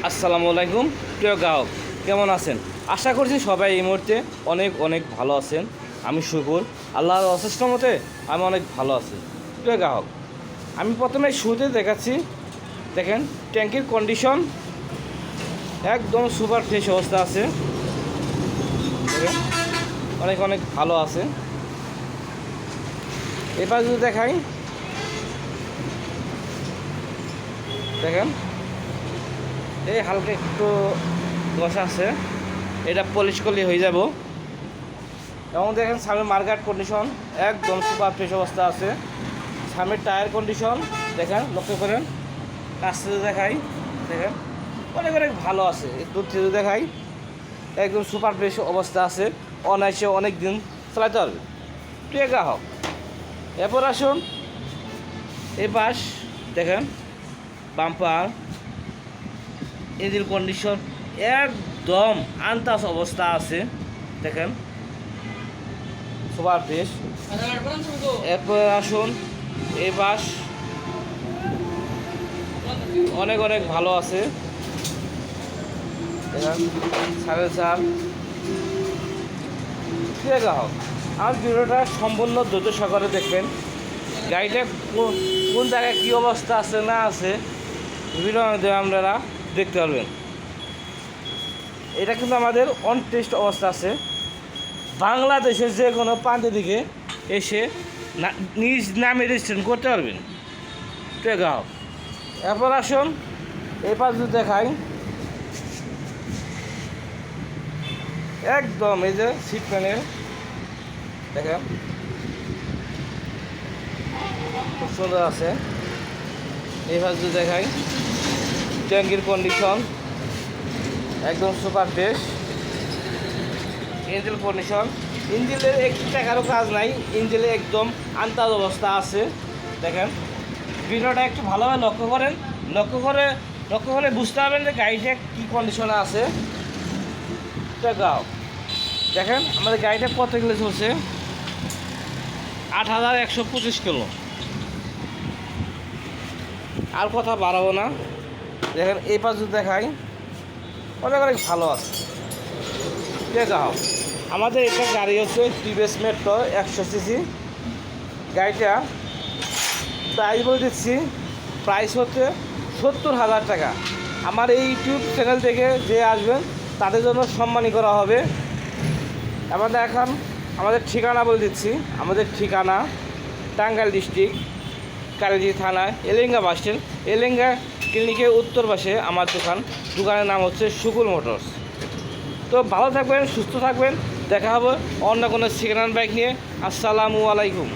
আসসালামু আলাইকুম প্রিয় গ্রাহক, কেমন আছেন? আশা করছি সবাই এই মুহূর্তে অনেক অনেক ভালো আছেন। আমি শুকুর আল্লাহর অশেষ মতে আমি অনেক ভালো আছি। প্রিয় গ্রাহক, আমি প্রথমে শুরুতে দেখাচ্ছি, দেখেন ট্যাঙ্কির কন্ডিশন একদম সুপার ফ্রেশ অবস্থা আছে। দেখেন অনেক অনেক ভালো আছে। এবার যদি দেখাই, দেখেন এই হালকা একটু বসা আছে, এটা পলিশ করলে হয়ে যাব। এবং দেখেন সামনের মার্কেট কন্ডিশন একদম সুপার ফ্রেশ অবস্থা আছে। সামনের টায়ার কন্ডিশন দেখেন, লক্ষ্য করেন, কাছ থেকে দেখাই, দেখেন অনেক অনেক ভালো আছে। দূর থেকে দেখাই, একদম সুপার ফ্রেশ অবস্থা আছে, অনায়াসে অনেক দিন চালাতে পারবে। প্রিয় গ্রাহক, এরপর আসুন এই পাশ, দেখেন বাম্পার ইঞ্জিন কন্ডিশন একদম আনতাস অবস্থা আছে, দেখেন সুপার ফ্রেশ। এরপর আসুন এই পাশ, অনেক অনেক ভালো আছে, দেখেন সাইলেন্সার। ঠিক গ্রাহক, আমার ভিডিওটা সম্পূর্ণ দ্রুত সহকারে দেখবেন। গাড়িটা কোন জায়গায় কী অবস্থা আছে না আছে ভিডিওর মাধ্যমে আপনারা দেখতে পারবেন। এটা কিন্তু আমাদের অন টেস্ট অবস্থা আছে। বাংলাদেশের যে কোনো প্রান্তের দিকে এসে নিজ নামে রেজিস্ট্রেশন করতে পারবেন। ঠিক গ্রাহক, এরপর আসুন এই পাশ যদি দেখাই, একদম এই যে সিট প্যানেল দেখেন খুব সুন্দর আছে। এই পাশ যদি দেখাই, ট্যাঙ্কির কন্ডিশন একদম সুপার ফ্রেশ। ইঞ্জিন কন্ডিশন, ইঞ্জিনের একটু টাকারও কাজ নাই, ইঞ্জিনে একদম আন্তাজ অবস্থা আছে। দেখেন ভিডিওটা একটু ভালোভাবে লক্ষ্য করে বুঝতে পারবেন যে গাড়িটা কী কন্ডিশনে আছে। গ্রাহক দেখেন আমাদের গাড়িটা কত কিলো চলছে, 8125 কিলো। আর কথা বাড়াবো না, দেখেন এই পাশ যদি দেখাই, অনেক অনেক ভালো আছে। ঠিক আছে, আমাদের এটা গাড়ি হচ্ছে টিভিএস মেট্রো 100 সিসি। গাড়িটা প্রাইস বলে দিচ্ছি, প্রাইস হচ্ছে 70,000 টাকা। আমার এই ইউটিউব চ্যানেল থেকে যে আসবেন তাদের জন্য সম্মানী করা হবে। আমাদের ঠিকানা বলে দিচ্ছি, আমাদের ঠিকানা টাঙ্গাইল ডিস্ট্রিক্ট, কালিজি থানা, এলেঙ্গা বাস স্ট্যান্ড, এলেঙ্গা ক্লিনিকের উত্তর পাশে আমার দোকানের নাম হচ্ছে শুকুর মোটরস। তো ভালো থাকবেন, সুস্থ থাকবেন, দেখা হবে অন্য কোনো সেকেন্ড হ্যান্ড বাইক নিয়ে। আসসালামু আলাইকুম।